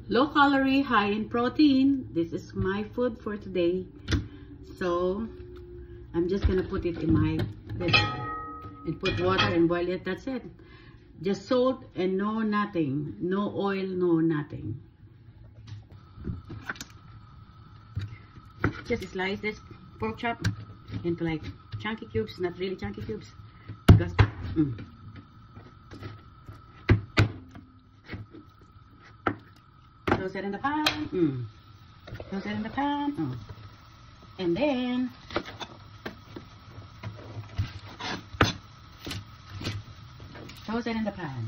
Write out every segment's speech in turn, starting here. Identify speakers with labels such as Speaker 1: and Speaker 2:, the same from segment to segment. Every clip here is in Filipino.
Speaker 1: low calorie, high in protein. This is my food for today. So I'm just gonna put it in my this and put water and boil it. That's it. Just salt and no nothing. No oil, no nothing. Just slice this pork chop into like chunky cubes, not really chunky cubes. Because toss it in the pan. Toss it in the pan. And then toss it in the pan.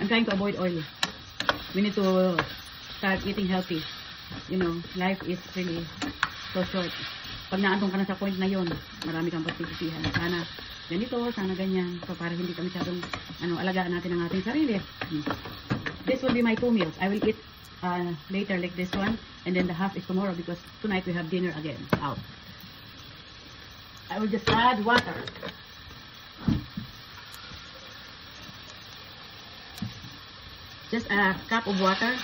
Speaker 1: I'm trying to avoid oil. We need to start eating healthy. You know, life is really so short. Pag naandun ka na sa point na yon, marami kang pagsisisihan. Sana ganito, sana ganyan. So para hindi kami masyadong alagaan natin ang ating sarili. This will be my 2 meals. I will eat later like this one. And then the half is tomorrow because tonight we have dinner again out. I will just add water. Just a cup of water.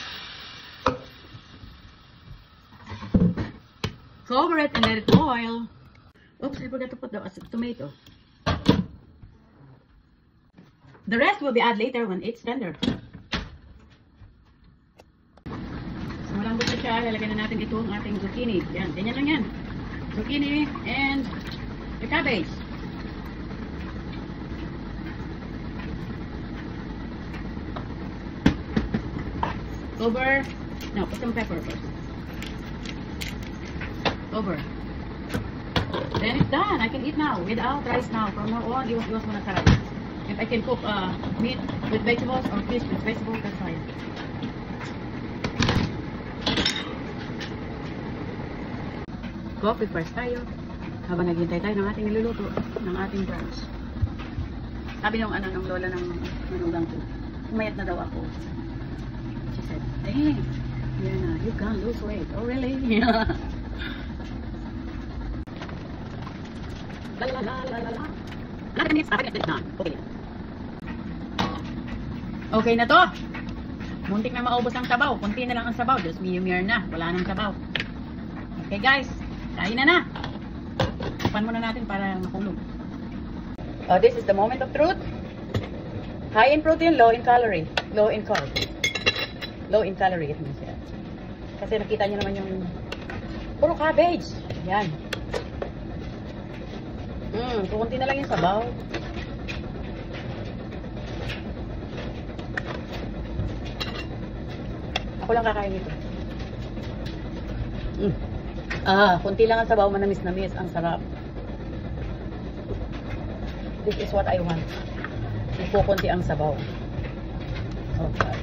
Speaker 1: Cover it and let it boil. Oops, I forgot to put the tomato. The rest will be added later when it's tender. So, malambot na siya. Lalagyan na natin itong ating zucchini. Yan, ganyan lang yan. Zucchini and the cabbage. Over. No, put some pepper first. Over. Then it's done. I can eat now without rice now. From now on, iwas muna sa rice. If I can cook meat with vegetables or fish with vegetables, that's fine. Coffee first tayo. Habang naghintay tayo ng ating niluluto, ng ating brunch. Sabi nung ng lola ng manugang ko, umayat na daw ako. She said, hey, yeah, you can't lose weight. Oh, really? Yeah. La la la la la la. Another minutes, after it's done. Okay. Okay na to. Muntik na maubos ang sabaw. Kunti na lang ang sabaw. Just medium-rare na. Wala nang sabaw. Okay guys, kain na. Tapan muna natin para makulog. This is the moment of truth. High in protein, low in calorie. Low in carb. Low in calorie, it means yan. Kasi nakita nyo naman yung puro cabbage. Yan. Kunti na lang yung sabaw. Ako lang kakain ito. Kunti lang ang sabaw, manamis-namis. Ang sarap. This is what I want. Ipukunti ang sabaw. Okay.